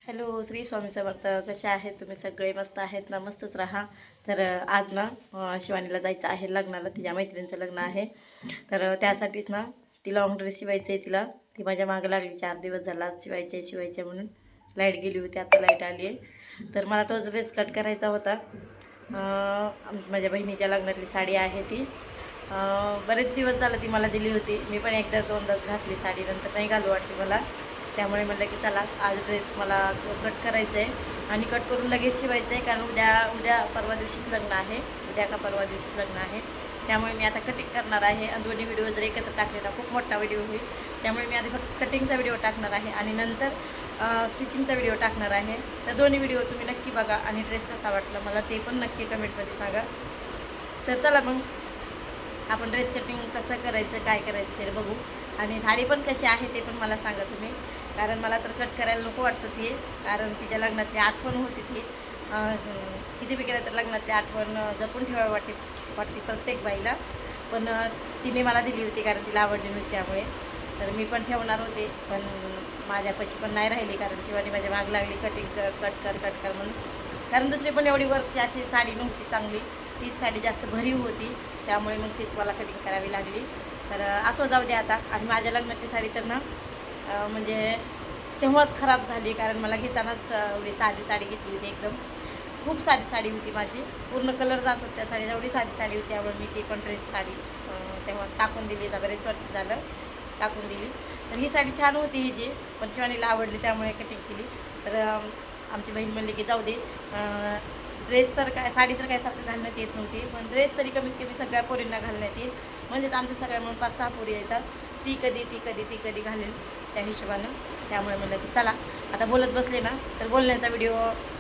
Hello, Shri Swami Samarth. कसे आहेत तुम्ही सगळे? मस्त आहेत ना? मस्तच राहा. तर आज ना शिवानीला जायचं आहे लग्नाला. तिच्या मैत्रिणीचं लग्न आहे. तर त्यासाठीच ना ती लॉंग ड्रेस शिवायचं आहे तिला. ती माझ्या मागं लागली 4 दिवस झाला आज शिवायचे म्हणून. लाईट गेली होती, आता लाईट आली आहे. तर मला तोच ड्रेस कट करायचा होता. माझ्या बहिणीच्या लग्नातली साडी आहे ती. बरेच दिवस झालं ती मला दिली होती. मी पण एकदा दोनदाच घातली साडी, नंतर नाही घालू वाटली मला. त्यामुळे म्हटलं की चला आज ड्रेस मला कट करायचं आहे आणि कट करून लगेच शिवायचं आहे, कारण उद्या परवा दिवशीच लग्न आहे. उद्या का परवा दिवशीच लग्न आहे. त्यामुळे मी आता कटिंग करणार आहे आणि दोन्ही व्हिडिओ जर एकत्र टाकले तर खूप मोठा व्हिडिओ होईल. त्यामुळे मी आधी फक्त कटिंगचा व्हिडिओ टाकणार आहे आणि नंतर स्टिचिंगचा व्हिडिओ टाकणार आहे. तर दोन्ही व्हिडिओ तुम्ही नक्की बघा आणि ड्रेस कसा वाटला मला ते पण नक्की कमेंटमध्ये सांगा. तर चला मग आपण ड्रेस कटिंग कसं करायचं, काय करायचं ते बघू. आणि साडी पण कशी आहे ते पण मला सांगा तुम्ही, कारण मला तर कट करायला नको वाटतं ती. कारण तिच्या लग्नातली आठवण होती ती. किती बी केलं तर लग्नातली आठवण जपून ठेवावी वाटते प्रत्येक बाईला. पण तिने मला दिली होती कारण तिला आवडली नव्हती, त्यामुळे तर मी पण ठेवणार होते. पण माझ्यापाशी पण नाही राहिली, कारण शिवानी माझ्या माग लागली कट कर म्हणून. कारण दुसरी पण एवढी वरची अशी साडी नव्हती चांगली, तीच साडी जास्त भरीव होती. त्यामुळे मग तीच मला कटिंग करावी लागली. तर असं जाऊ दे आता. आणि माझ्या लग्नाची साडी तर ना म्हणजे तेव्हाच खराब झाली, कारण मला घेतानाच एवढी साधी साडी घेतली होती. एकदम खूप साधी साडी होती माझी. पूर्ण कलर जात होता त्या साडीला, एवढी साधी साडी होती. त्यामुळे मी ती पण ड्रेस साडी तेव्हाच टाकून दिली. आता बरेच वर्ष झालं टाकून दिली. तर ही साडी छान होती ही जी, पण शिवानीला आवडली त्यामुळे कटिंग केली. तर आमची बहीण म्हणली की जाऊ दे, ड्रेस तर काय, साडी तर काय सारखं घालण्यात येत नव्हती, पण ड्रेस तरी कमीत कमी सगळ्या पोरींना घालण्यात येईल. म्हणजेच आमच्या सगळ्या म्हणून 5-6 पोरी येतात. ती कधी घालेल त्या हिशोबानं. त्यामुळे म्हणलं की चला आता बोलत बसले ना तर बोलण्याचा व्हिडिओ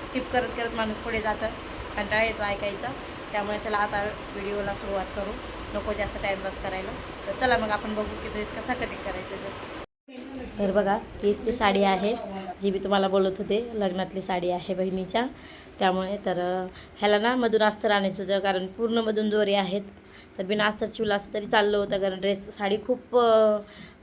स्किप करत माणूस पुढे जातं, कंटाळा येतो ऐकायचा. त्यामुळे चला आता व्हिडिओला सुरुवात करू, नको जास्त टाईमपास करायला. तर चला मग आपण बघू की ड्रेस कसा कटिंग करायचा. तर बघा, हीच ती साडी आहे जी मी तुम्हाला बोलत होते, लग्नातली साडी आहे बहिणीच्या. त्यामुळे तर ह्याला ना मधून अस्तर आणायचं होतं, कारण पूर्ण मधून दोरे आहेत. तर बिना अस्तर शिवलं असं तरी चाललं होतं, कारण ड्रेस साडी खूप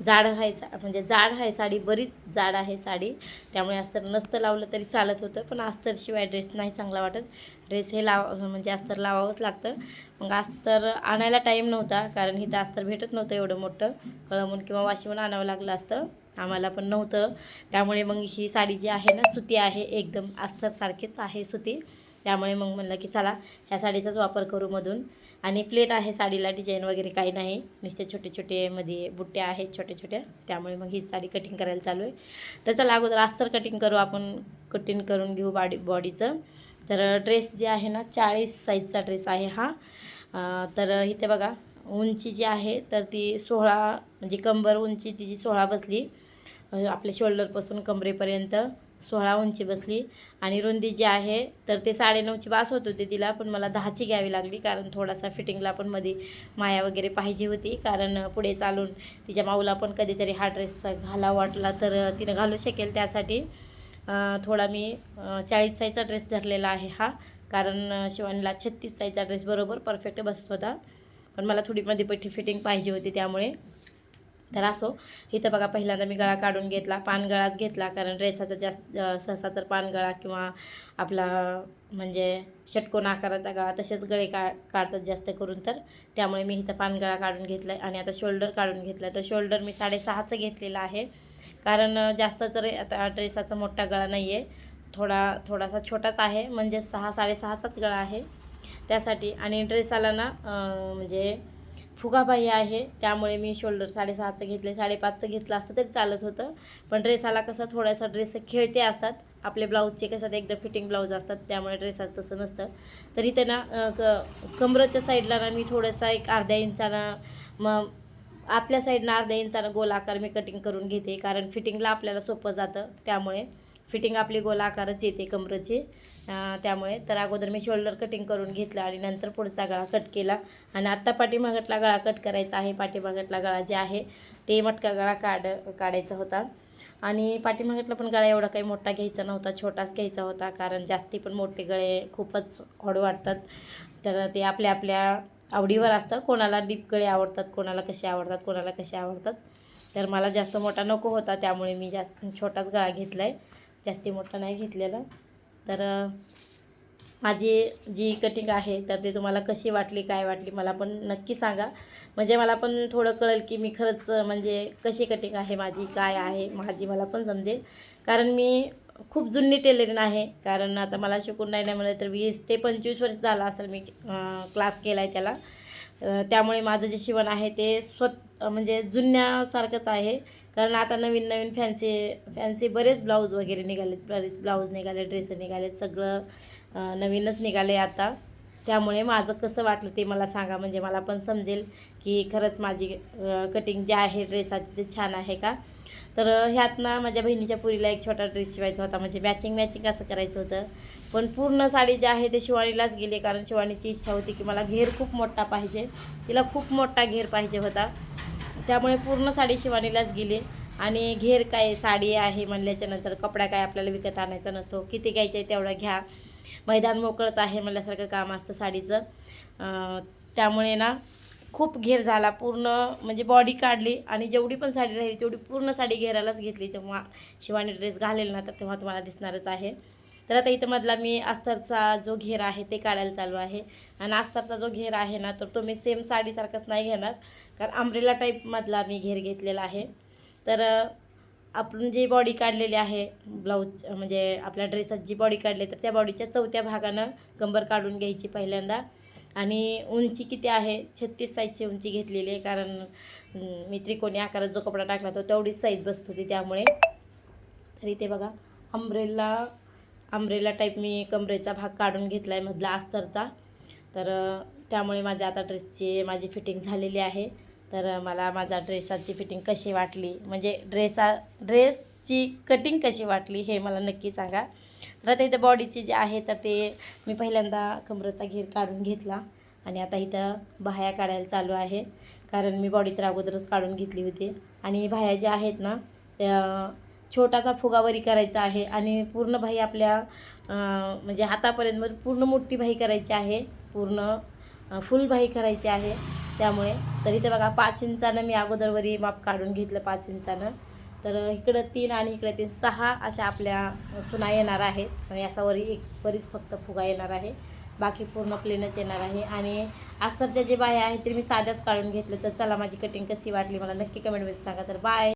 जाड आहे. म्हणजे जाड आहे साडी, बरीच जाड आहे साडी. त्यामुळे अस्तर नसतं लावलं तरी चालत होतं, पण अस्तरशिवाय ड्रेस नाही चांगला वाटत. ड्रेस हे म्हणजे अस्तर लावावंच लागतं. मग अस्तर आणायला टाईम नव्हता, कारण इथं अस्तर भेटत नव्हतं एवढं मोठं. कळमून किंवा वाशीहून आणावं लागलं असतं, आम्हाला पण नव्हतं. त्यामुळे मग ही साडी जी आहे ना सुती आहे, एकदम अस्तरसारखीच आहे सुती. त्यामुळे मग म्हणलं की चला ह्या साडीचाच वापर करू मधून. आणि प्लेट आहे साडीला, डिझाईन वगैरे काही नाही, नुसते छोटे मध्ये बुट्ट्या आहेत छोट्या. त्यामुळे मग ही साडी कटिंग करायला चालू आहे. तर चला अगोदर अस्तर कटिंग करू आपण, कटिंग करून घेऊ बॉडीचं. तर ड्रेस जे आहे ना 40 साईजचा ड्रेस आहे हा. तर इथे बघा उंची जी आहे तर ती 16, म्हणजे कंबर उंची तिची 16 बसली. आपल्या शोल्डरपासून कमरेपर्यंत 16 उंची बसली. आणि रुंदी जी आहे तर ते 9.5ची बास होत होती तिला, पण मला 10ची घ्यावी लागली, कारण थोडासा फिटिंगला पण मध्ये माया वगैरे पाहिजे होती. कारण पुढे चालून तिच्या माऊला पण कधीतरी हा ड्रेस घाला वाटला तर तिनं घालू शकेल. त्यासाठी थोडा मी 40 साईजचा ड्रेस धरलेला आहे हा, कारण शिवानीला 36 साईजचा ड्रेस बरोबर परफेक्ट बसत होता. पण मला थोडी मध्ये पट्टी फिटिंग पाहिजे होती त्यामुळे. तर असो, इथं बघा पहिल्यांदा मी गळा काढून घेतला, पानगळाच घेतला, कारण ड्रेसाचा जास्त सहसा तर पानगळा किंवा आपला म्हणजे षटकोन आकाराचा गळा तसेच गळे काढतात जास्त करून. तर त्यामुळे मी इथं पानगळा काढून घेतला आहे. आणि आता शोल्डर काढून घेतला. तर शोल्डर मी 6.5चं घेतलेलं आहे, कारण जास्त तर आता ड्रेसाचा मोठा गळा नाही आहे, थोडासा छोटाच आहे, म्हणजे 6-6.5चाच गळा आहे त्यासाठी. आणि ड्रेसाला ना म्हणजे फुगाबाई आहे, त्यामुळे मी शोल्डर 6.5चं घेतले. 5.5चं घेतलं असतं तरी चालत होतं, पण ड्रेसाला कसं थोडासा ड्रेस खेळते असतात आपले ब्लाऊजचे, कसं एकदम फिटिंग ब्लाऊज असतात, त्यामुळे ड्रेसाचं तसं नसतं. तर इथे ना कमरेच्या साईडला ना मी थोडंसा एक अर्ध्या इंचानं, मग आतल्या साईडनं अर्ध्या इंचानं गोल आकार मी कटिंग करून घेते, कारण फिटिंगला आपल्याला सोपं जातं. त्यामुळे फिटिंग आपली गोल आकारच येते कमरेची. त्यामुळे तर अगोदर मी शोल्डर कटिंग करून घेतलं आणि नंतर पुढचा गळा कट केला. आणि आत्ता पाठीमागटला गळा कट करायचा आहे. पाठीमागटला गळा जे आहे ते मटका गळा काढायचा होता. आणि पाठीमागटला पण गळा एवढा काही मोठा घ्यायचा नव्हता, छोटाच घ्यायचा होता, कारण जास्ती पण मोठे गळे खूपच ऑड वाटतात. तर ते आपल्या आवडीवर असतं, कोणाला डीप गळे आवडतात, कोणाला कसे आवडतात. तर मला जास्त मोठा नको होता, त्यामुळे मी जास्त छोटाच गळा घेतला आहे. जास्ती मोठं नाही घेतलेलं. तर माझी जी कटिंग आहे तर ते तुम्हाला कशी वाटली काय वाटली मला पण नक्की सांगा, म्हणजे मला पण थोडं कळेल की मी खरंच म्हणजे कशी कटिंग आहे माझी, काय आहे माझी, मला पण समजेल. कारण मी खूप जुनी टेलरिंग आहे, कारण आता मला शिकून नाही म्हणलं तर 20 ते 25 वर्ष झालं असेल मी क्लास केला आहे त्याला. त्यामुळे माझं जे शिवण आहे ते म्हणजे जुन्यासारखंच आहे. कारण आता नवीन नवीन फॅन्सी बरेच ब्लाऊज वगैरे निघालेत, बरेच ब्लाऊज निघाले, ड्रेस निघालेत, सगळं नवीनच निघाले आता. त्यामुळे माझं कसं वाटलं ते मला सांगा, म्हणजे मला पण समजेल की खरंच माझी कटिंग जे आहे ड्रेसाची ते छान आहे का. तर ह्यात ना माझ्या बहिणीच्या पुरीला एक छोटा ड्रेस शिवायचा होता, म्हणजे मॅचिंग असं करायचं होतं. पण पूर्ण साडी जी आहे ते शिवानीलाच गेली, कारण शिवानीची इच्छा होती की मला घेर खूप मोठा पाहिजे, तिला खूप मोठा घेर पाहिजे होता. त्यामुळे पूर्ण साडी शिवानीलाच गेली. आणि घेर काय, साडी आहे म्हणल्याच्यानंतर कपडा काय आपल्याला विकत आणायचा नसतो, किती घ्यायचं आहे तेवढं घ्या, मैदान मोकळंच आहे म्हणल्यासारखं काम असतं साडीचं. त्यामुळे ना खूप घेर झाला पूर्ण, म्हणजे बॉडी काढली आणि जेवढी पण साडी राहिली तेवढी पूर्ण साडी घेरालाच घेतली. जेव्हा शिवानी ड्रेस घालेल ना तर तेव्हा तुम्हाला दिसणारच आहे. तर आता इथं मधला मी अस्तरचा जो घेर आहे ते काढायला चालू आहे. आणि अस्तरचा जो घेर आहे ना तर तो मी सेम साडीसारखाच नाही घेणार, कारण अम्ब्रेला टाईपमधला मी घेर घेतलेला आहे. तर आपण जी बॉडी काढलेली आहे ब्लाऊज, म्हणजे आपल्या ड्रेसात जी बॉडी काढली तर त्या बॉडीच्या 4थ्या भागानं कंबर काढून घ्यायची पहिल्यांदा. आणि उंची किती आहे, 36 साईजची उंची घेतलेली आहे, कारण मी त्रिकोणी आकारात जो कपडा टाकला तो तेवढीच साईज बसत होती त्यामुळे. तर इथे बघा अम्ब्रेला टाईप मी कमरेचा भाग काढून घेतला आहे मधला अस्तरचा. तर त्यामुळे माझ्या आता ड्रेसची माझी फिटिंग झालेली आहे. तर मला माझा ड्रेसाची फिटिंग कशी वाटली, म्हणजे ड्रेसची कटिंग कशी वाटली हे मला नक्की सांगा. तर आता इथं बॉडीची जे आहे तर ते मी पहिल्यांदा कमरेचा घेर काढून घेतला आणि आता इथं बाह्या काढायला चालू आहे, कारण मी बॉडी तर अगोदरच काढून घेतली होती. आणि बाह्या ज्या आहेत ना त्या छोटासा फुगावरी करायचा आहे आणि पूर्ण बाही आपल्या म्हणजे हातापर्यंत पूर्ण मोठी बाही करायची आहे, पूर्ण फुल बाही करायची आहे. त्यामुळे तर इथे बघा 5 इंचानं मी अगोदरवरी माप काढून घेतलं 5 इंचानं. तर इकडं 3 आणि इकडे 3, 6 अशा आपल्या चुना येणार आहेत आणि याच्यावरी एक वरीच फक्त फुगा येणार आहे, बाकी पूर्ण प्लेनच येणार आहे. आणि अस्तरच्या जे बाह्या आहेत ते मी साध्याच काढून घेतलं. तर चला माझी कटिंग कशी वाटली मला नक्की कमेंटमध्ये सांगा. तर बाय.